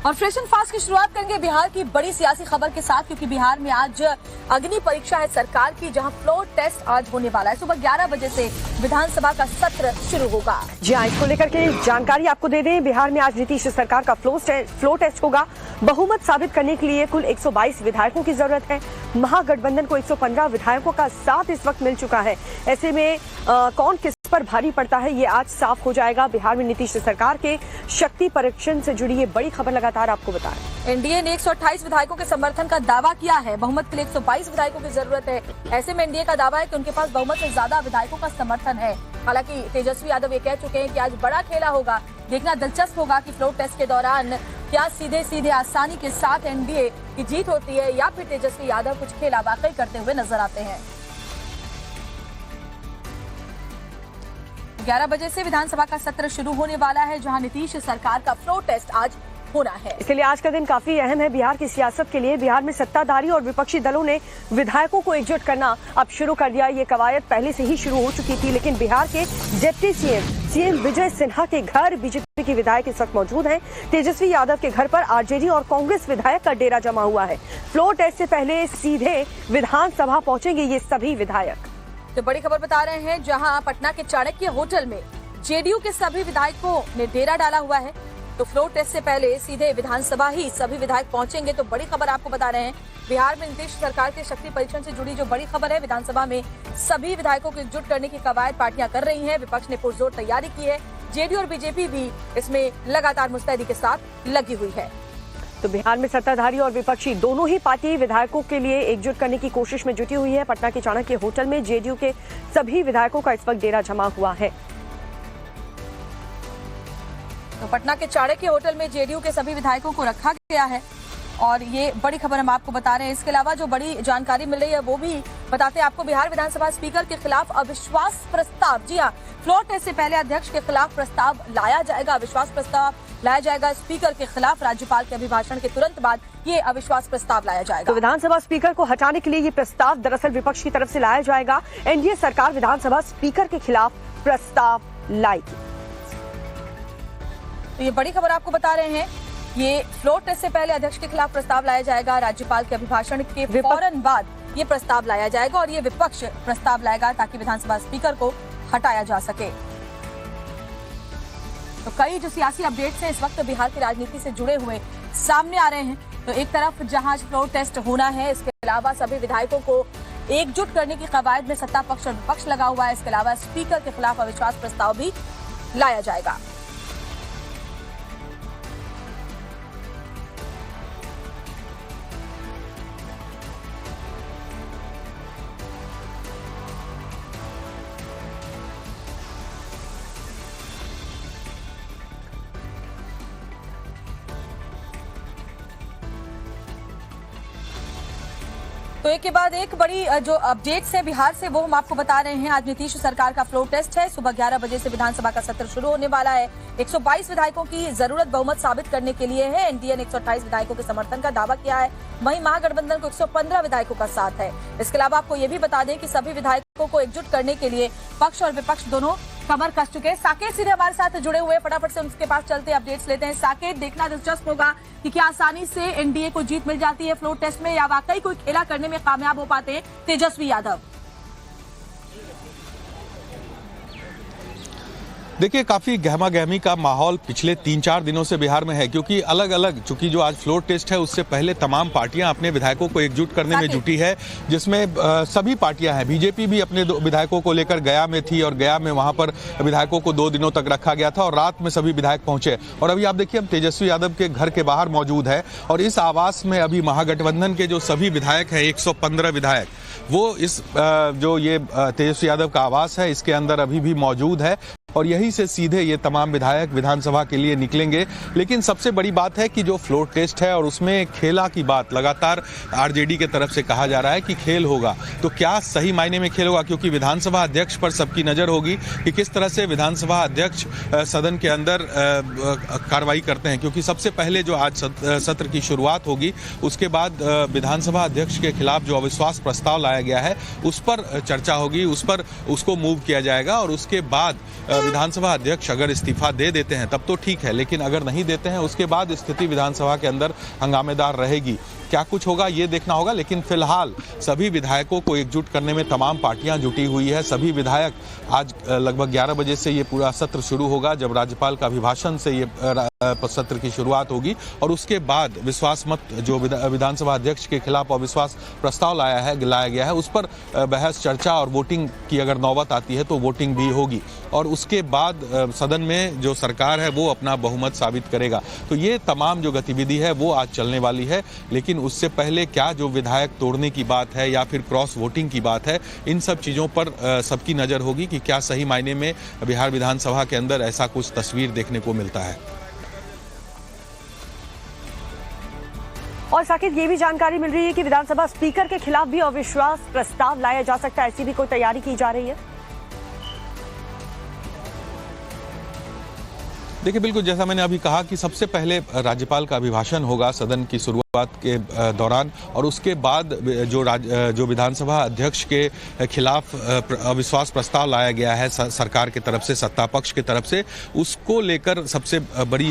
और fresh and fast की शुरुआत करेंगे बिहार की बड़ी सियासी खबर के साथ, क्योंकि बिहार में आज अग्नि परीक्षा है सरकार की, जहां फ्लोर टेस्ट आज होने वाला है। सुबह 11 बजे से विधानसभा का सत्र शुरू होगा। जी हाँ, इसको लेकर के जानकारी आपको दे दें। बिहार में आज नीतीश सरकार का फ्लोर टेस्ट होगा। बहुमत साबित करने के लिए कुल 122 विधायकों की जरूरत है। महागठबंधन को 115 विधायकों का साथ इस वक्त मिल चुका है। ऐसे में कौन किस पर भारी पड़ता है ये आज साफ हो जाएगा। बिहार में नीतीश सरकार के शक्ति परीक्षण से जुड़ी ये बड़ी खबर लगातार आपको बता रहे हैं। एनडीए ने 128 विधायकों के समर्थन का दावा किया है। बहुमत के लिए 122 विधायकों की जरूरत है। ऐसे में एनडीए का दावा है कि उनके पास बहुमत से ज्यादा विधायकों का समर्थन है। हालांकि तेजस्वी यादव ये कह चुके हैं कि आज बड़ा खेला होगा। देखना दिलचस्प होगा कि फ्लोर टेस्ट के दौरान क्या सीधे आसानी के साथ एनडीए की जीत होती है या फिर तेजस्वी यादव कुछ खेला वाकई करते हुए नजर आते हैं। 11 बजे से विधानसभा का सत्र शुरू होने वाला है, जहां नीतीश सरकार का फ्लोर टेस्ट आज होना है। इसलिए आज का दिन काफी अहम है बिहार की सियासत के लिए। बिहार में सत्ताधारी और विपक्षी दलों ने विधायकों को एकजुट करना अब शुरू कर दिया। ये कवायद पहले से ही शुरू हो चुकी थी, लेकिन बिहार के डिप्टी सीएम विजय सिन्हा के घर बीजेपी के विधायक इस वक्त मौजूद हैं। तेजस्वी यादव के घर पर आरजेडी और कांग्रेस विधायक का डेरा जमा हुआ है। फ्लोर टेस्ट से पहले सीधे विधानसभा पहुंचेंगे ये सभी विधायक। तो बड़ी खबर बता रहे हैं, जहां पटना के चाणक्य होटल में जेडीयू के सभी विधायकों ने डेरा डाला हुआ है। तो फ्लोर टेस्ट से पहले सीधे विधानसभा ही सभी विधायक पहुंचेंगे। तो बड़ी खबर आपको बता रहे हैं, बिहार में नीतीश सरकार के शक्ति परीक्षण से जुड़ी जो बड़ी खबर है, विधानसभा में सभी विधायकों को एकजुट करने की कवायद पार्टियां कर रही हैं। विपक्ष ने पुरजोर तैयारी की है। जेडीयू और बीजेपी भी इसमें लगातार मुस्तैदी के साथ लगी हुई है। तो बिहार में सत्ताधारी और विपक्षी दोनों ही पार्टी विधायकों के लिए एकजुट करने की कोशिश में जुटी हुई है। पटना के चाणक्य होटल में जेडीयू के सभी विधायकों का इस वक्त डेरा जमा हुआ है। तो पटना के चाणक्य होटल में जेडीयू के सभी विधायकों को रखा गया है और ये बड़ी खबर हम आपको बता रहे हैं। इसके अलावा जो बड़ी जानकारी मिल रही है वो भी बताते हैं आपको। बिहार विधानसभा स्पीकर के खिलाफ अविश्वास प्रस्ताव, जी हाँ, फ्लोर टेस्ट से पहले अध्यक्ष के खिलाफ प्रस्ताव लाया जाएगा। अविश्वास प्रस्ताव लाया जाएगा स्पीकर के खिलाफ। राज्यपाल के अभिभाषण के तुरंत बाद ये अविश्वास प्रस्ताव लाया जाएगा। तो विधानसभा स्पीकर को हटाने के लिए ये प्रस्ताव दरअसल विपक्ष की तरफ से लाया जाएगा। एनडीए सरकार विधानसभा स्पीकर के खिलाफ प्रस्ताव लाएगी। तो ये बड़ी खबर आपको बता रहे हैं, ये फ्लोर टेस्ट से पहले अध्यक्ष के खिलाफ प्रस्ताव लाया जाएगा। राज्यपाल के अभिभाषण के फौरन बाद ये प्रस्ताव लाया जाएगा और ये विपक्ष प्रस्ताव लाएगा ताकि विधानसभा स्पीकर को हटाया जा सके। तो कई जो सियासी अपडेट्स हैं इस वक्त बिहार की राजनीति से जुड़े हुए सामने आ रहे हैं। तो एक तरफ जहां फ्लोर टेस्ट होना है, इसके अलावा सभी विधायकों को एकजुट करने की कवायद में सत्ता पक्ष और विपक्ष लगा हुआ है। इसके अलावा स्पीकर के खिलाफ अविश्वास प्रस्ताव भी लाया जाएगा। तो एक के बाद एक बड़ी जो अपडेट्स है बिहार से वो हम आपको बता रहे हैं। आज नीतीश सरकार का फ्लोर टेस्ट है। सुबह 11 बजे से विधानसभा का सत्र शुरू होने वाला है। 122 विधायकों की जरूरत बहुमत साबित करने के लिए है। एनडीए ने 128 विधायकों के समर्थन का दावा किया है। वहीं महागठबंधन को 115 विधायकों का साथ है। इसके अलावा आपको ये भी बता दें कि सभी विधायकों को एकजुट करने के लिए पक्ष और विपक्ष दोनों कमर कस चुके हैं। साकेत सीधे हमारे साथ जुड़े हुए, फटाफट से उनके पास चलते हैं, अपडेट्स लेते हैं। साकेत, देखना दिलचस्प होगा कि क्या आसानी से एनडीए को जीत मिल जाती है फ्लोर टेस्ट में या वाकई कोई खेला करने में कामयाब हो पाते हैं तेजस्वी यादव। देखिए, काफी गहमा गहमी का माहौल पिछले 3-4 दिनों से बिहार में है, क्योंकि अलग अलग चूंकि जो आज फ्लोर टेस्ट है उससे पहले तमाम पार्टियां अपने विधायकों को एकजुट करने में जुटी है, जिसमें सभी पार्टियां हैं। बीजेपी भी अपने विधायकों को लेकर गया में थी और गया में वहां पर विधायकों को 2 दिनों तक रखा गया था और रात में सभी विधायक पहुंचे। और अभी आप देखिए, हम तेजस्वी यादव के घर के बाहर मौजूद है और इस आवास में अभी महागठबंधन के जो सभी विधायक हैं, 115 विधायक, वो इस जो ये तेजस्वी यादव का आवास है इसके अंदर अभी भी मौजूद है और यहीं से सीधे ये तमाम विधायक विधानसभा के लिए निकलेंगे। लेकिन सबसे बड़ी बात है कि जो फ्लोर टेस्ट है और उसमें खेला की बात लगातार आरजेडी के तरफ से कहा जा रहा है कि खेल होगा, तो क्या सही मायने में खेल होगा? क्योंकि विधानसभा अध्यक्ष पर सबकी नजर होगी कि किस तरह से विधानसभा अध्यक्ष सदन के अंदर कार्रवाई करते हैं, क्योंकि सबसे पहले जो आज सत्र की शुरुआत होगी उसके बाद विधानसभा अध्यक्ष के खिलाफ जो अविश्वास प्रस्ताव लाया गया है उस पर चर्चा होगी, उस पर उसको मूव किया जाएगा और उसके बाद विधानसभा अध्यक्ष अगर इस्तीफा दे देते हैं तब तो ठीक है, लेकिन अगर नहीं देते हैं उसके बाद स्थिति विधानसभा के अंदर हंगामेदार रहेगी। क्या कुछ होगा ये देखना होगा, लेकिन फिलहाल सभी विधायकों को एकजुट करने में तमाम पार्टियां जुटी हुई है। सभी विधायक आज लगभग 11 बजे से ये पूरा सत्र शुरू होगा, जब राज्यपाल का अभिभाषण से ये सत्र की शुरुआत होगी और उसके बाद विश्वास मत जो विधानसभा अध्यक्ष के खिलाफ अविश्वास प्रस्ताव लाया गया है उस पर बहस चर्चा और वोटिंग की अगर नौबत आती है तो वोटिंग भी होगी और उसके बाद सदन में जो सरकार है वो अपना बहुमत साबित करेगा। तो ये तमाम जो गतिविधि है वो आज चलने वाली है, लेकिन उससे पहले क्या जो विधायक तोड़ने की बात है या फिर क्रॉस वोटिंग की बात है, इन सब चीज़ों पर सबकी नज़र होगी कि क्या सही मायने में बिहार विधानसभा के अंदर ऐसा कुछ तस्वीर देखने को मिलता है। और साकिब, ये भी जानकारी मिल रही है कि विधानसभा स्पीकर के खिलाफ भी अविश्वास प्रस्ताव लाया जा सकता है, ऐसी भी कोई तैयारी की जा रही है? देखिए, बिल्कुल जैसा मैंने अभी कहा कि सबसे पहले राज्यपाल का अभिभाषण होगा सदन की शुरुआत के दौरान और उसके बाद जो विधानसभा अध्यक्ष के खिलाफ अविश्वास प्रस्ताव लाया गया है सरकार की तरफ से, सत्ता पक्ष की तरफ से, उसको लेकर सबसे बड़ी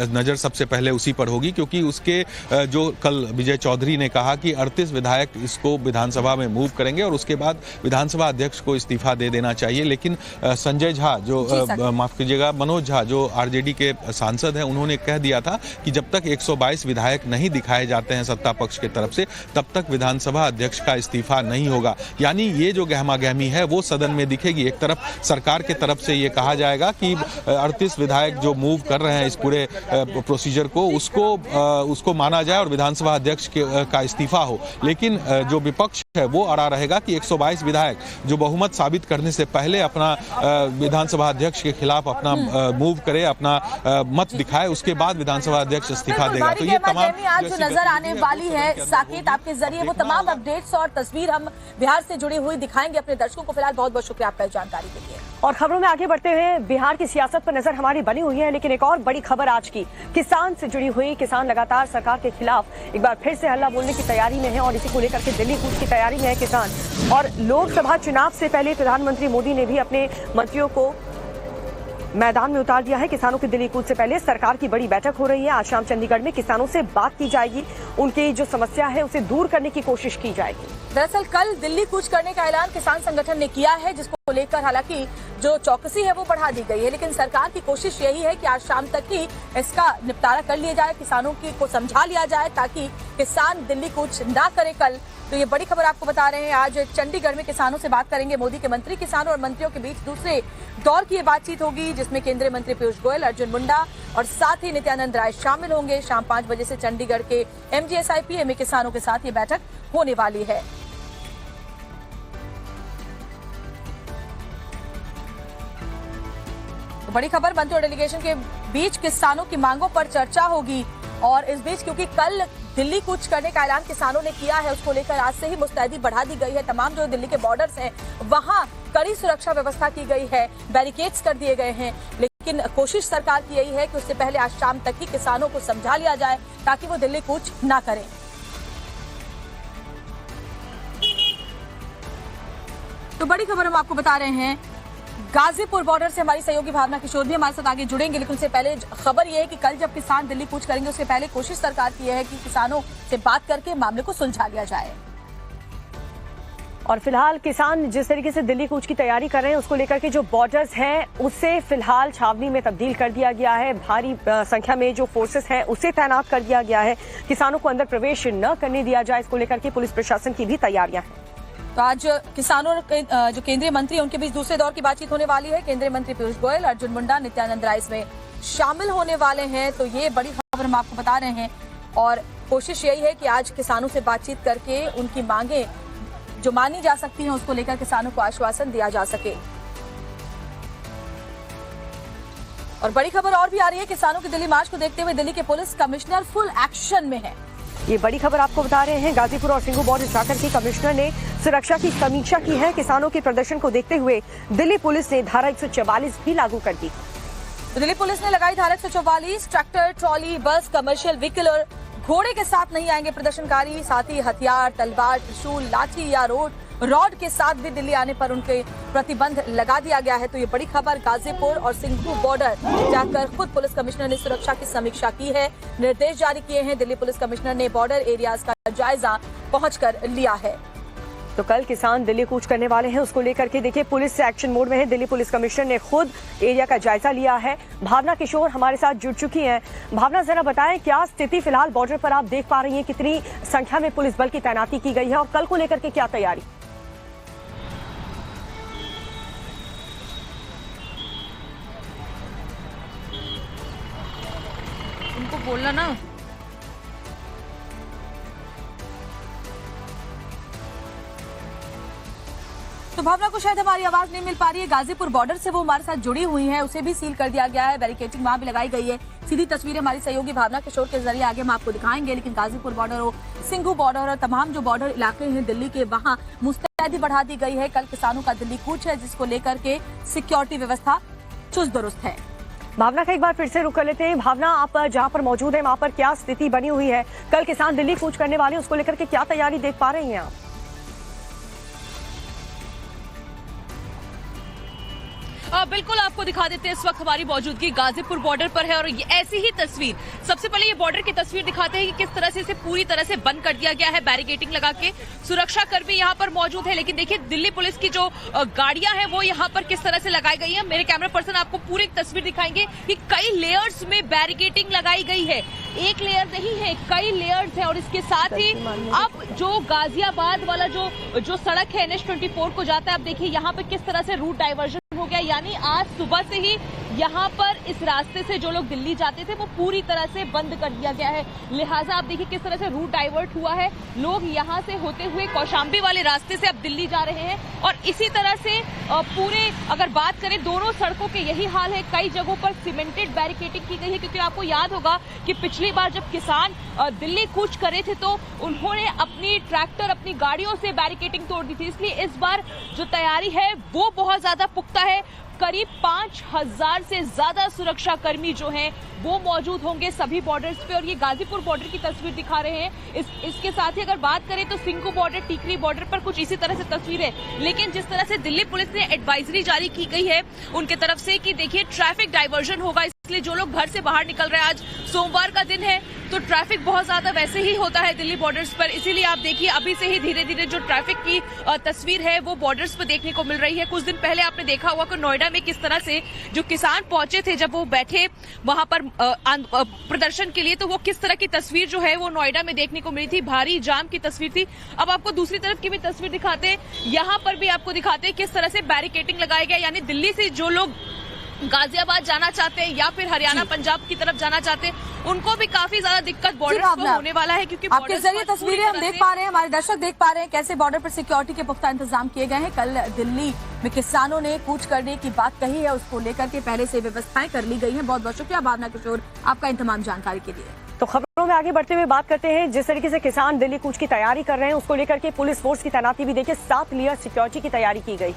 नज़र सबसे पहले उसी पर होगी, क्योंकि उसके जो कल विजय चौधरी ने कहा कि 38 विधायक इसको विधानसभा में मूव करेंगे और उसके बाद विधानसभा अध्यक्ष को इस्तीफा दे देना चाहिए। लेकिन संजय झा जो माफ कीजिएगा मनोज झा जो आरजेडी के सांसद हैं, उन्होंने कह दिया था कि जब तक 122 विधायक नहीं दिखाए जाते हैं सत्ता पक्ष की तरफ से तब तक विधानसभा अध्यक्ष का इस्तीफा नहीं होगा। यानी ये जो गहमा गहमी है वो सदन में दिखेगी। एक तरफ सरकार की तरफ से ये कहा जाएगा कि 38 विधायक जो मूव कर रहे हैं इस पूरे प्रोसीजर को उसको माना जाए और विधानसभा अध्यक्ष का इस्तीफा हो, लेकिन जो विपक्ष है वो अड़ा रहेगा कि 122 विधायक जो बहुमत साबित करने से पहले अपना विधानसभा अध्यक्ष के खिलाफ अपना मूव करे, अपना मत दिखाए, उसके बाद विधानसभा अध्यक्ष इस्तीफा देगा। तो ये तमाम आज जो नजर आने वाली है साकेत आपके जरिए, वो तमाम अपडेट्स और तस्वीर हम बिहार से जुड़ी हुई दिखाएंगे अपने दर्शकों को। फिलहाल बहुत बहुत शुक्रिया आपका इस जानकारी के लिए। और खबरों में आगे बढ़ते हुए बिहार की सियासत पर नजर हमारी बनी हुई है, लेकिन एक और बड़ी खबर आज की किसान से जुड़ी हुई। किसान लगातार सरकार के खिलाफ एक बार फिर से हल्ला बोलने की तैयारी में है और इसी को लेकर के दिल्ली कूच की तैयारी में है किसान। और लोकसभा चुनाव से पहले प्रधानमंत्री मोदी ने भी अपने मंत्रियों को मैदान में उतार दिया है। किसानों की दिल्ली कूच से पहले सरकार की बड़ी बैठक हो रही है। आज शाम चंडीगढ़ में किसानों से बात की जाएगी, उनकी जो समस्या है उसे दूर करने की कोशिश की जाएगी। दरअसल कल दिल्ली कूच करने का ऐलान किसान संगठन ने किया है, जिसको लेकर हालांकि जो चौकसी है वो बढ़ा दी गई है, लेकिन सरकार की कोशिश यही है कि आज शाम तक ही इसका निपटारा कर लिया जाए, किसानों को समझा लिया जाए ताकि किसान दिल्ली कूच ना करे कल। तो ये बड़ी खबर आपको बता रहे हैं। आज चंडीगढ़ में किसानों से बात करेंगे मोदी के मंत्री। किसानों और मंत्रियों के बीच दूसरे दौर की ये बातचीत होगी, जिसमें केंद्रीय मंत्री पीयूष गोयल, अर्जुन मुंडा और साथ ही नित्यानंद राय शामिल होंगे। शाम 5 बजे से चंडीगढ़ के MGSIPA में किसानों के साथ ये बैठक होने वाली है। तो बड़ी खबर, मंत्री और डेलीगेशन के बीच किसानों की मांगों पर चर्चा होगी। और इस बीच क्योंकि कल दिल्ली कूच करने का ऐलान किसानों ने किया है, उसको लेकर आज से ही मुस्तैदी बढ़ा दी गई है। तमाम जो दिल्ली के बॉर्डर्स हैं वहां कड़ी सुरक्षा व्यवस्था की गई है, बैरिकेड्स कर दिए गए हैं, लेकिन कोशिश सरकार की यही है कि उससे पहले आज शाम तक ही किसानों को समझा लिया जाए ताकि वो दिल्ली कूच ना करें। तो बड़ी खबर हम आपको बता रहे हैं, गाजीपुर बॉर्डर से हमारी सहयोगी भावना किशोर भी हमारे साथ आगे जुड़ेंगे, लेकिन उससे पहले खबर यह है कि कल जब किसान दिल्ली कूच करेंगे उससे पहले कोशिश सरकार की यह है कि किसानों से बात करके मामले को सुलझा लिया जाए। और फिलहाल किसान जिस तरीके से दिल्ली कूच की तैयारी कर रहे हैं उसको लेकर के जो बॉर्डर्स हैं उसे फिलहाल छावनी में तब्दील कर दिया गया है। भारी संख्या में जो फोर्सेस हैं उसे तैनात कर दिया गया है। किसानों को अंदर प्रवेश न करने दिया जाए, इसको लेकर के पुलिस प्रशासन की भी तैयारियां हैं। तो आज किसानों जो केंद्रीय मंत्री उनके बीच दूसरे दौर की बातचीत होने वाली है। केंद्रीय मंत्री पीयूष गोयल, अर्जुन मुंडा, नित्यानंद राय इसमें शामिल होने वाले हैं। तो ये बड़ी खबर हम आपको बता रहे हैं और कोशिश यही है कि आज किसानों से बातचीत करके उनकी मांगे जो मानी जा सकती हैं उसको लेकर किसानों को आश्वासन दिया जा सके। और बड़ी खबर और भी आ रही है, किसानों के दिल्ली मार्च को देखते हुए दिल्ली के पुलिस कमिश्नर फुल एक्शन में है। ये बड़ी खबर आपको बता रहे हैं, गाजीपुर और सिंघू बॉर्डर जाकर के कमिश्नर ने सुरक्षा की समीक्षा की है। किसानों के प्रदर्शन को देखते हुए दिल्ली पुलिस ने धारा 144 भी लागू कर दी। तो दिल्ली पुलिस ने लगाई धारा 144। ट्रैक्टर, ट्रॉली, बस, कमर्शियल व्हीकल और घोड़े के साथ नहीं आएंगे प्रदर्शनकारी। साथ ही हथियार, तलवार, त्रिशूल, लाठी या रॉड के साथ भी दिल्ली आने पर उनके प्रतिबंध लगा दिया गया है। तो ये बड़ी खबर, गाजीपुर और सिंघू बॉर्डर जाकर खुद पुलिस कमिश्नर ने सुरक्षा की समीक्षा की है, निर्देश जारी किए हैं। दिल्ली पुलिस कमिश्नर ने बॉर्डर एरियाज का जायजा पहुंचकर लिया है। तो कल किसान दिल्ली कूच करने वाले हैं, उसको लेकर के देखिए पुलिस से एक्शन मोड में है। दिल्ली पुलिस कमिश्नर ने खुद एरिया का जायजा लिया है। भावना किशोर हमारे साथ जुड़ चुकी हैं। भावना, जरा बताएं क्या स्थिति फिलहाल बॉर्डर पर आप देख पा रही हैं, कितनी संख्या में पुलिस बल की तैनाती की गई है और कल को लेकर के क्या तैयारी? उनको बोलना ना। तो भावना को शायद हमारी आवाज नहीं मिल पा रही है। गाजीपुर बॉर्डर से वो हमारे साथ जुड़ी हुई हैं, उसे भी सील कर दिया गया है, बैरिकेडिंग वहां भी लगाई गई है। सीधी तस्वीरें हमारी सहयोगी भावना किशोर के जरिए आगे हम आपको दिखाएंगे। लेकिन गाजीपुर बॉर्डर हो, सिंघू बॉर्डर और तमाम जो बॉर्डर इलाके हैं दिल्ली के, वहां मुस्तैदी बढ़ा दी गई है। कल किसानों का दिल्ली कूच है, जिसको लेकर के सिक्योरिटी व्यवस्था चुस्त दुरुस्त है। भावना का एक बार फिर से रुक कर लेते हैं। भावना, आप जहां पर मौजूद हैं वहां पर क्या स्थिति बनी हुई है? कल किसान दिल्ली कूच करने वाले हैं, उसको लेकर के क्या तैयारी देख पा रही हैं आप? बिल्कुल आपको दिखा देते हैं। इस वक्त हमारी मौजूदगी गाजीपुर बॉर्डर पर है और ये ऐसी ही तस्वीर, सबसे पहले ये बॉर्डर की तस्वीर दिखाते हैं कि किस तरह से इसे पूरी तरह से बंद कर दिया गया है, बैरिकेडिंग लगा के। सुरक्षा कर्मी यहाँ पर मौजूद है, लेकिन देखिए दिल्ली पुलिस की जो गाड़ियां हैं वो यहाँ पर किस तरह से लगाई गई है। मेरे कैमरा पर्सन आपको पूरी तस्वीर दिखाएंगे कि कई लेयर्स में बैरिकेडिंग लगाई गई है। एक लेयर नहीं है, कई लेयर्स है। और इसके साथ ही अब जो गाजियाबाद वाला जो सड़क है NH-24 को जाता है, अब देखिए यहाँ पे किस तरह से रूट डाइवर्जन हो गया। यानी आज सुबह से ही यहाँ पर इस रास्ते से जो लोग दिल्ली जाते थे वो पूरी तरह से बंद कर दिया गया है। लिहाजा आप देखिए किस तरह से रूट डाइवर्ट हुआ है। लोग यहाँ से होते हुए कौशाम्बी वाले रास्ते से अब दिल्ली जा रहे हैं। और इसी तरह से पूरे अगर बात करें दोनों सड़कों के यही हाल है। कई जगहों पर सीमेंटेड बैरिकेडिंग की गई है, क्योंकि आपको याद होगा कि पिछली बार जब किसान दिल्ली कूच करे थे तो उन्होंने अपनी ट्रैक्टर, अपनी गाड़ियों से बैरिकेडिंग तोड़ दी थी। इसलिए इस बार जो तैयारी है वो बहुत ज्यादा पुख्ता है। करीब 5000 से ज्यादा सुरक्षा कर्मी जो हैं वो मौजूद होंगे सभी बॉर्डर्स पे। और ये गाजीपुर बॉर्डर की तस्वीर दिखा रहे हैं। इसके साथ ही अगर बात करें तो सिंघू बॉर्डर, टीकरी बॉर्डर पर कुछ इसी तरह से तस्वीर है। लेकिन जिस तरह से दिल्ली पुलिस ने एडवाइजरी जारी की गई है उनके तरफ से कि देखिए ट्रैफिक डाइवर्जन होगा, इसलिए जो लोग घर से बाहर निकल रहे हैं, आज सोमवार का दिन है तो ट्रैफिक बहुत ज्यादा वैसे ही होता है दिल्ली बॉर्डर्स पर। इसीलिए आप देखिए अभी से ही धीरे धीरे जो ट्रैफिक की तस्वीर है वो बॉर्डर्स पर देखने को मिल रही है। कुछ दिन पहले आपने देखा होगा कि नोएडा में किस तरह से जो किसान पहुंचे थे, जब वो बैठे वहां पर प्रदर्शन के लिए, तो वो किस तरह की तस्वीर जो है वो नोएडा में देखने को मिली थी। भारी जाम की तस्वीर थी। अब आपको दूसरी तरफ की भी तस्वीर दिखाते हैं। यहाँ पर भी आपको दिखाते हैं किस तरह से बैरिकेडिंग लगाया गया। यानी दिल्ली से जो लोग गाजियाबाद जाना चाहते हैं या फिर हरियाणा पंजाब की तरफ जाना चाहते हैं उनको भी काफी ज्यादा दिक्कत बॉर्डर पर होने वाला है, क्योंकि आपके जरिए तस्वीरें हम देख पा रहे हैं, हमारे दर्शक देख पा रहे हैं कैसे बॉर्डर पर सिक्योरिटी के पुख्ता इंतजाम किए गए हैं। कल दिल्ली में किसानों ने कूच करने की बात कही है, उसको लेकर के पहले से व्यवस्थाएं कर ली गई हैं। बहुत बहुत शुक्रिया भावना किशोर आपका इन तमाम जानकारी के लिए। तो खबरों में आगे बढ़ते हुए बात करते हैं, जिस तरीके से किसान दिल्ली कूच की तैयारी कर रहे हैं उसको लेकर के पुलिस फोर्स की तैनाती भी देखिए 7 लेयर सिक्योरिटी की तैयारी की गई।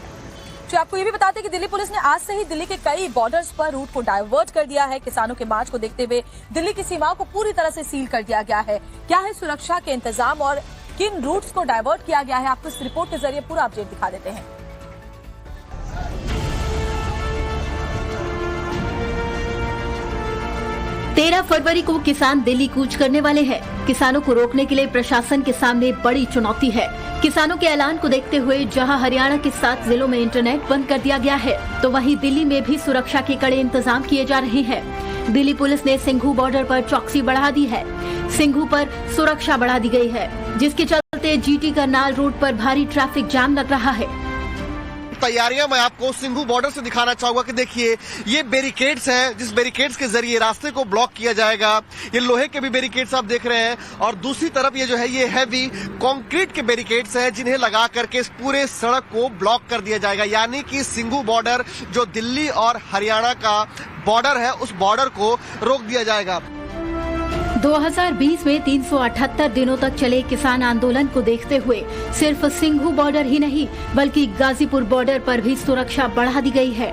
आपको ये भी बताते हैं कि दिल्ली पुलिस ने आज से ही दिल्ली के कई बॉर्डर्स पर रूट को डाइवर्ट कर दिया है। किसानों के मार्च को देखते हुए दिल्ली की सीमाओं को पूरी तरह से सील कर दिया गया है। क्या है सुरक्षा के इंतजाम और किन रूट्स को डाइवर्ट किया गया है, आपको इस रिपोर्ट के जरिए पूरा अपडेट दिखा देते हैं। 13 फरवरी को किसान दिल्ली कूच करने वाले हैं। किसानों को रोकने के लिए प्रशासन के सामने बड़ी चुनौती है। किसानों के ऐलान को देखते हुए जहां हरियाणा के 7 जिलों में इंटरनेट बंद कर दिया गया है, तो वहीं दिल्ली में भी सुरक्षा के कड़े इंतजाम किए जा रहे हैं। दिल्ली पुलिस ने सिंघू बॉर्डर पर चौकसी बढ़ा दी है। सिंघू पर सुरक्षा बढ़ा दी गई है, जिसके चलते GT करनाल रोड पर भारी ट्रैफिक जाम लग रहा है। तैयारियां मैं आपको सिंघू बॉर्डर से दिखाना चाहूंगा कि देखिए ये बैरिकेड्स हैं, जिस बैरिकेड्स के जरिए रास्ते को ब्लॉक किया जाएगा। ये लोहे के भी बैरिकेड्स आप देख रहे हैं और दूसरी तरफ ये जो है ये हैवी कंक्रीट के बैरिकेड्स हैं, जिन्हें लगा करके इस पूरे सड़क को ब्लॉक कर दिया जाएगा। यानी कि सिंघू बॉर्डर जो दिल्ली और हरियाणा का बॉर्डर है, उस बॉर्डर को रोक दिया जाएगा। 2020 में 378 दिनों तक चले किसान आंदोलन को देखते हुए सिर्फ सिंघू बॉर्डर ही नहीं बल्कि गाजीपुर बॉर्डर पर भी सुरक्षा बढ़ा दी गई है।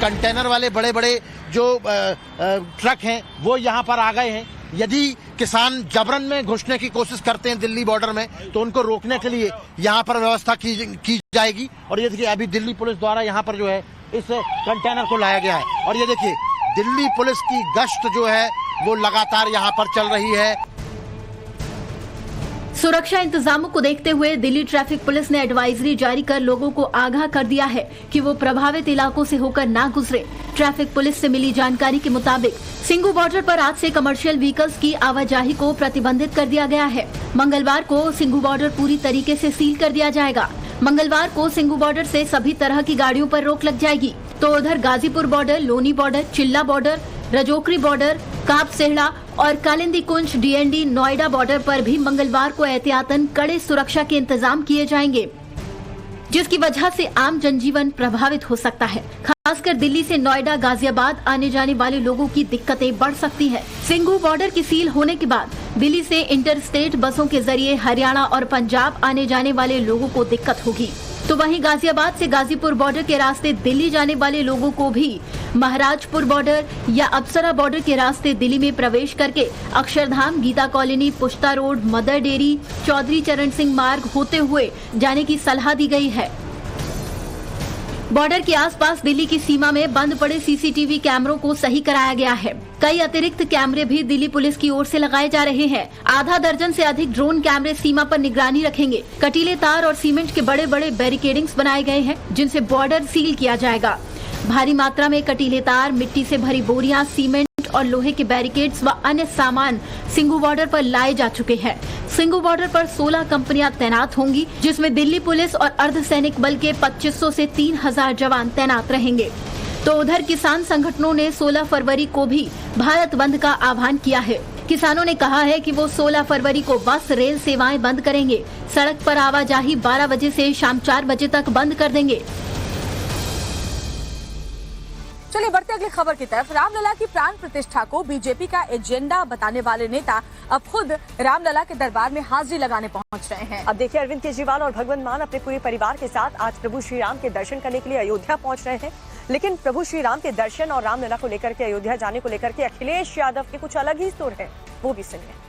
कंटेनर वाले बड़े बड़े जो ट्रक हैं वो यहाँ पर आ गए हैं। यदि किसान जबरन में घुसने की कोशिश करते हैं दिल्ली बॉर्डर में तो उनको रोकने के लिए यहाँ पर व्यवस्था की जाएगी। और ये देखिए अभी दिल्ली पुलिस द्वारा यहाँ पर जो है इस कंटेनर को लाया गया है और ये देखिए दिल्ली पुलिस की गश्त जो है वो लगातार यहाँ पर चल रही है। सुरक्षा इंतजामों को देखते हुए दिल्ली ट्रैफिक पुलिस ने एडवाइजरी जारी कर लोगों को आगाह कर दिया है कि वो प्रभावित इलाकों से होकर ना गुजरे। ट्रैफिक पुलिस से मिली जानकारी के मुताबिक सिंघू बॉर्डर पर आज से कमर्शियल व्हीकल्स की आवाजाही को प्रतिबंधित कर दिया गया है। मंगलवार को सिंघू बॉर्डर पूरी तरीके से सील कर दिया जाएगा। मंगलवार को सिंघू बॉर्डर से सभी तरह की गाड़ियों पर रोक लग जाएगी। तो उधर गाजीपुर बॉर्डर, लोनी बॉर्डर, चिल्ला बॉर्डर, रजोकरी बॉर्डर, काप सेहड़ा और कालिंदी कुंज डीएनडी नोएडा बॉर्डर पर भी मंगलवार को एहतियातन कड़े सुरक्षा के इंतजाम किए जाएंगे, जिसकी वजह से आम जनजीवन प्रभावित हो सकता है। खासकर दिल्ली से नोएडा, गाजियाबाद आने जाने वाले लोगों की दिक्कतें बढ़ सकती है। सिंघू बॉर्डर की सील होने के बाद दिल्ली से इंटरस्टेट बसों के जरिए हरियाणा और पंजाब आने जाने वाले लोगों को दिक्कत होगी। तो वहीं गाजियाबाद से गाजीपुर बॉर्डर के रास्ते दिल्ली जाने वाले लोगों को भी महाराजपुर बॉर्डर या अप्सरा बॉर्डर के रास्ते दिल्ली में प्रवेश करके Akshardham, Geeta colony, Pushta road, Mother Dairy, Chaudhary Charan Singh मार्ग होते हुए जाने की सलाह दी गई है। बॉर्डर के आसपास दिल्ली की सीमा में बंद पड़े सीसीटीवी कैमरों को सही कराया गया है। कई अतिरिक्त कैमरे भी दिल्ली पुलिस की ओर से लगाए जा रहे हैं। आधा दर्जन से अधिक ड्रोन कैमरे सीमा पर निगरानी रखेंगे। कटीले तार और सीमेंट के बड़े बड़े बैरिकेडिंग्स बनाए गए हैं, जिनसे बॉर्डर सील किया जाएगा। भारी मात्रा में कटीले तार, मिट्टी से भरी बोरियां, सीमेंट और लोहे के बैरिकेड्स व अन्य सामान सिंघू बॉर्डर पर लाए जा चुके हैं। सिंघू बॉर्डर पर 16 कंपनियां तैनात होंगी, जिसमें दिल्ली पुलिस और अर्धसैनिक बल के 2500 से 3000 जवान तैनात रहेंगे। तो उधर किसान संगठनों ने 16 फरवरी को भी भारत बंद का आह्वान किया है। किसानों ने कहा है कि वो 16 फरवरी को बस, रेल सेवाएं बंद करेंगे। सड़क पर आवाजाही 12 बजे से शाम 4 बजे तक बंद कर देंगे। चलिए बढ़ते अगली खबर की तरफ। रामलला की प्राण प्रतिष्ठा को बीजेपी का एजेंडा बताने वाले नेता अब खुद रामलला के दरबार में हाजिरी लगाने पहुंच रहे हैं। अब देखिए अरविंद केजरीवाल और भगवंत मान अपने पूरे परिवार के साथ आज प्रभु श्री राम के दर्शन करने के लिए अयोध्या पहुंच रहे हैं। लेकिन प्रभु श्री राम के दर्शन और रामलला को लेकर के अयोध्या जाने को लेकर के अखिलेश यादव के कुछ अलग ही सुर है, वो भी सुनिए।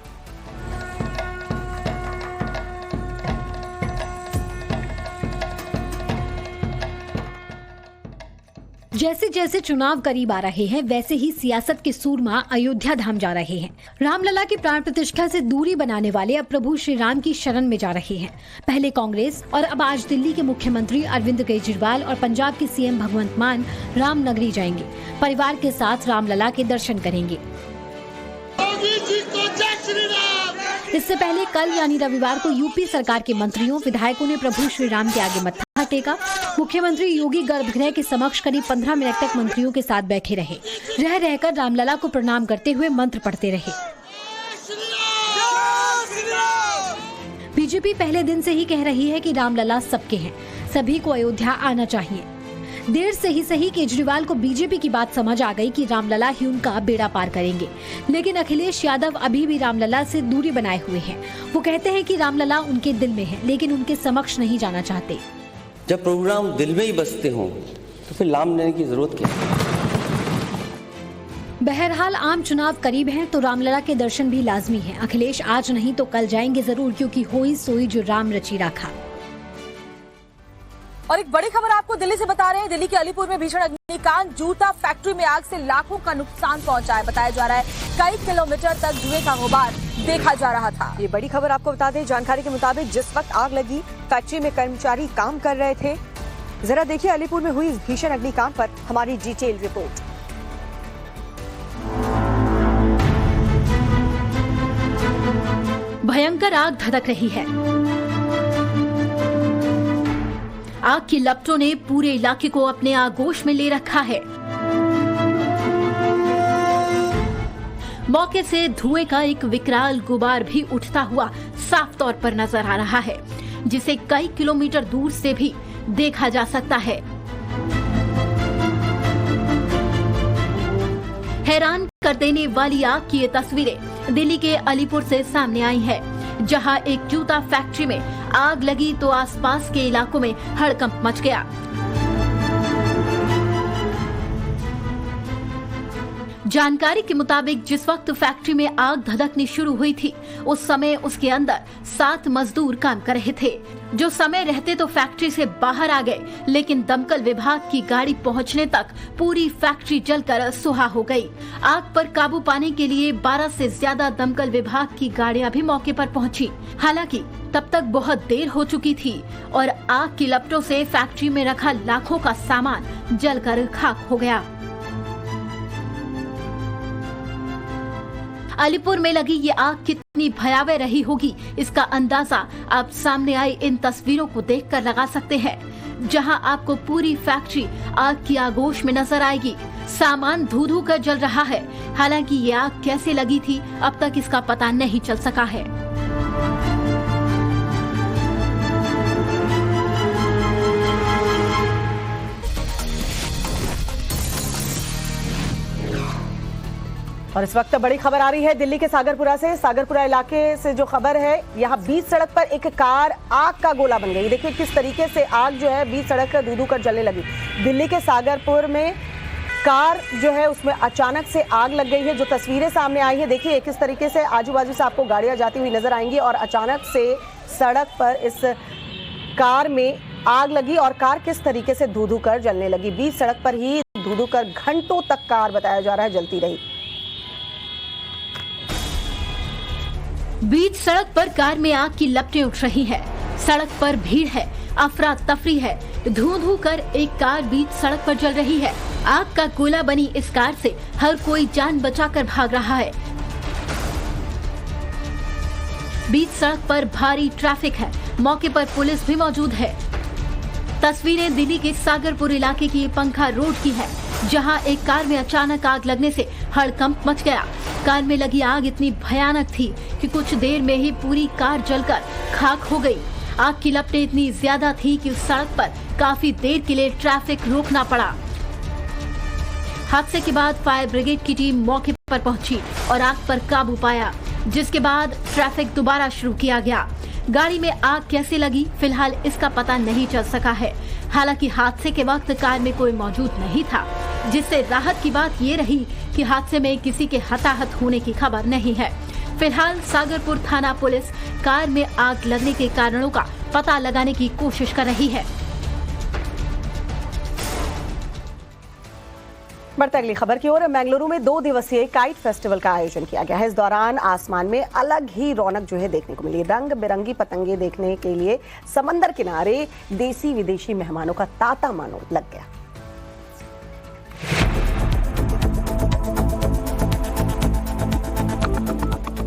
जैसे जैसे चुनाव करीब आ रहे हैं वैसे ही सियासत के सूरमा अयोध्या धाम जा रहे हैं। रामलला की प्राण प्रतिष्ठा से दूरी बनाने वाले अब प्रभु श्री राम की शरण में जा रहे हैं। पहले कांग्रेस और अब आज दिल्ली के मुख्यमंत्री अरविंद केजरीवाल और पंजाब के सीएम भगवंत मान रामनगरी जाएंगे। परिवार के साथ रामलला के दर्शन करेंगे। इससे पहले कल यानी रविवार को यूपी सरकार के मंत्रियों, विधायकों ने प्रभु श्री राम के आगे मत्था टेका। मुख्यमंत्री योगी गर्भगृह के समक्ष करीब 15 मिनट तक मंत्रियों के साथ बैठे रहे। रह रहकर रामलला को प्रणाम करते हुए मंत्र पढ़ते रहे। बीजेपी पहले दिन से ही कह रही है कि रामलला सबके हैं, सभी को अयोध्या आना चाहिए। देर से ही सही केजरीवाल को बीजेपी की बात समझ आ गई कि रामलला ही उनका बेड़ा पार करेंगे। लेकिन अखिलेश यादव अभी भी रामलला से दूरी बनाए हुए हैं। वो कहते हैं कि रामलला उनके दिल में है, लेकिन उनके समक्ष नहीं जाना चाहते। जब प्रभु राम दिल में ही बसते हों तो फिर नाम लेने की जरूरत क्या है? बहरहाल आम चुनाव करीब हैं तो रामलला के दर्शन भी लाजमी हैं। अखिलेश आज नहीं तो कल जाएंगे जरूर, क्योंकि होई सोई जो राम रची राखा। और एक बड़ी खबर आपको दिल्ली से बता रहे हैं। दिल्ली के अलीपुर में भीषण अग्निकांड, जूता फैक्ट्री में आग से लाखों का नुकसान पहुंचा है। बताया जा रहा है कई किलोमीटर तक धुएं का गुबार देखा जा रहा था। ये बड़ी खबर आपको बता दें। जानकारी के मुताबिक जिस वक्त आग लगी फैक्ट्री में कर्मचारी काम कर रहे थे। जरा देखिए अलीपुर में हुई इस भीषण अग्निकांड पर हमारी डिटेल रिपोर्ट। भयंकर आग धधक रही है। आग की लपटों ने पूरे इलाके को अपने आगोश में ले रखा है। मौके से धुएं का एक विकराल गुबार भी उठता हुआ साफ तौर पर नजर आ रहा है, जिसे कई किलोमीटर दूर से भी देखा जा सकता है। हैरान कर देने वाली आग की ये तस्वीरें दिल्ली के अलीपुर से सामने आई है, जहां एक जूता फैक्ट्री में आग लगी तो आसपास के इलाकों में हड़कंप मच गया। जानकारी के मुताबिक जिस वक्त फैक्ट्री में आग धधकनी शुरू हुई थी, उस समय उसके अंदर 7 मजदूर काम कर रहे थे, जो समय रहते तो फैक्ट्री से बाहर आ गए, लेकिन दमकल विभाग की गाड़ी पहुंचने तक पूरी फैक्ट्री जलकर सुहा हो गई। आग पर काबू पाने के लिए 12 से ज्यादा दमकल विभाग की गाड़ियां भी मौके पर पहुंची। हालांकि तब तक बहुत देर हो चुकी थी और आग की लपटों से फैक्ट्री में रखा लाखों का सामान जलकर खाक हो गया। अलीपुर में लगी ये आग कितनी भयावह रही होगी, इसका अंदाजा आप सामने आई इन तस्वीरों को देखकर लगा सकते हैं, जहां आपको पूरी फैक्ट्री आग की आगोश में नजर आएगी। सामान धू धू कर जल रहा है। हालांकि ये आग कैसे लगी थी, अब तक इसका पता नहीं चल सका है। और इस वक्त बड़ी खबर आ रही है दिल्ली के सागरपुरा से। सागरपुरा इलाके से जो खबर है, यहाँ बीच सड़क पर एक कार आग का गोला बन गई। देखिए किस तरीके से आग जो है बीच सड़क धू धू कर जलने लगी। दिल्ली के सागरपुर में कार जो है उसमें अचानक से आग लग गई है। जो तस्वीरें सामने आई है, देखिए किस तरीके से आजू बाजू से आपको गाड़ियां जाती हुई नजर आएंगी और अचानक से सड़क पर इस कार में आग लगी और कार किस तरीके से धू धू कर जलने लगी। बीच सड़क पर ही धू धू कर घंटों तक कार बताया जा रहा है जलती रही। बीच सड़क पर कार में आग की लपटें उठ रही है। सड़क पर भीड़ है, अफरा तफरी है। धू धू कर एक कार बीच सड़क पर जल रही है। आग का गोला बनी इस कार से हर कोई जान बचाकर भाग रहा है। बीच सड़क पर भारी ट्रैफिक है। मौके पर पुलिस भी मौजूद है। तस्वीरें दिल्ली के सागरपुर इलाके की पंखा रोड की है, जहां एक कार में अचानक आग लगने से हड़कंप मच गया। कार में लगी आग इतनी भयानक थी कि कुछ देर में ही पूरी कार जलकर खाक हो गई। आग की लपटें इतनी ज्यादा थी कि उस सड़क पर काफी देर के लिए ट्रैफिक रोकना पड़ा। हादसे के बाद फायर ब्रिगेड की टीम मौके पर पहुंची और आग पर काबू पाया, जिसके बाद ट्रैफिक दोबारा शुरू किया गया। गाड़ी में आग कैसे लगी, फिलहाल इसका पता नहीं चल सका है। हालांकि हादसे के वक्त कार में कोई मौजूद नहीं था, जिससे राहत की बात ये रही कि हादसे में किसी के हताहत होने की खबर नहीं है। फिलहाल सागरपुर थाना पुलिस कार में आग लगने के कारणों का पता लगाने की कोशिश कर रही है। बढ़ते अगली खबर की ओर। बेंगलुरु में 2 दिवसीय काइट फेस्टिवल का आयोजन किया गया है। इस दौरान आसमान में अलग ही रौनक जो है देखने को मिली। रंग बिरंगी पतंगे देखने के लिए समंदर किनारे देसी विदेशी मेहमानों का तांता मानो लग गया।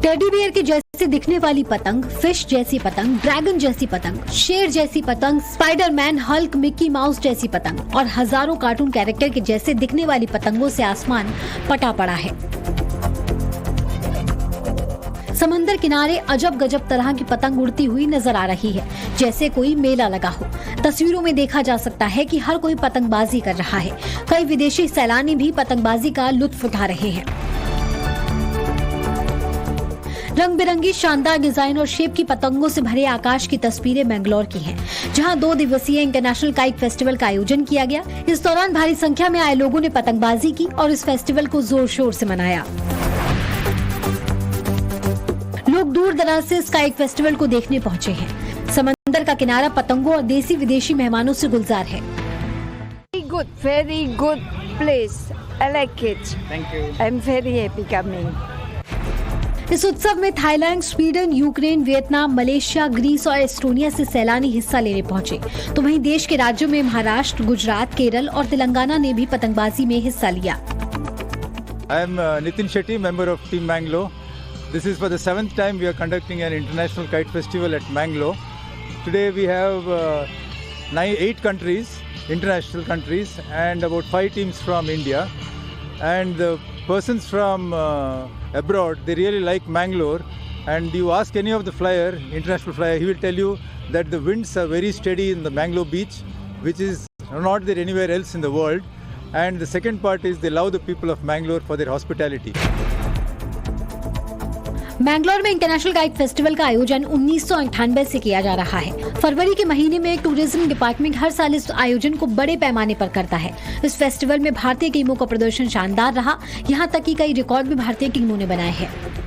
टेडी बियर के जैसे दिखने वाली पतंग, फिश जैसी पतंग, ड्रैगन जैसी पतंग, शेर जैसी पतंग, स्पाइडरमैन, हल्क, मिक्की माउस जैसी पतंग और हजारों कार्टून कैरेक्टर के जैसे दिखने वाली पतंगों से आसमान पटा पड़ा है। समंदर किनारे अजब गजब तरह की पतंग उड़ती हुई नजर आ रही है, जैसे कोई मेला लगा हो। तस्वीरों में देखा जा सकता है कि हर कोई पतंगबाजी कर रहा है। कई विदेशी सैलानी भी पतंगबाजी का लुत्फ उठा रहे हैं। रंग बिरंगी शानदार डिजाइन और शेप की पतंगों से भरे आकाश की तस्वीरें बेंगलोर की हैं, जहां 2 दिवसीय इंटरनेशनल काइट फेस्टिवल का आयोजन किया गया। इस दौरान भारी संख्या में आए लोगों ने पतंगबाजी की और इस फेस्टिवल को जोर शोर से मनाया। लोग दूर दराज से इस काइट फेस्टिवल को देखने पहुंचे हैं। समंदर का किनारा पतंगों और देसी विदेशी मेहमानों से गुलजार है। Very good place. I like it. Thank you. I'm very happy coming. इस उत्सव में Thailand, Sweden, Ukraine, Vietnam, Malaysia, Greece और एस्टोनिया से सैलानी हिस्सा लेने पहुंचे। तो वहीं देश के राज्यों में महाराष्ट्र, गुजरात, केरल और तेलंगाना ने भी पतंगबाजी में हिस्सा लिया। I am Nitin Shetty, member of Team Mangalore. This is for the 7th time we are conducting an international kite festival at Mangalore. Today we have 8 countries, international countries, and about 5 teams from India. And the persons from abroad, they really like Mangalore. And you ask any of the flyer, international flyer, he will tell you that the winds are very steady in the Mangalore beach, which is not there anywhere else in the world. And the second part is they love the people of Mangalore for their hospitality. Mangalore में international kite festival का आयोजन 1998 से किया जा रहा है। फरवरी के महीने में टूरिज्म डिपार्टमेंट हर साल इस आयोजन को बड़े पैमाने पर करता है। इस फेस्टिवल में भारतीय टीमों का प्रदर्शन शानदार रहा, यहाँ तक कि कई रिकॉर्ड भी भारतीय टीमों ने बनाए हैं।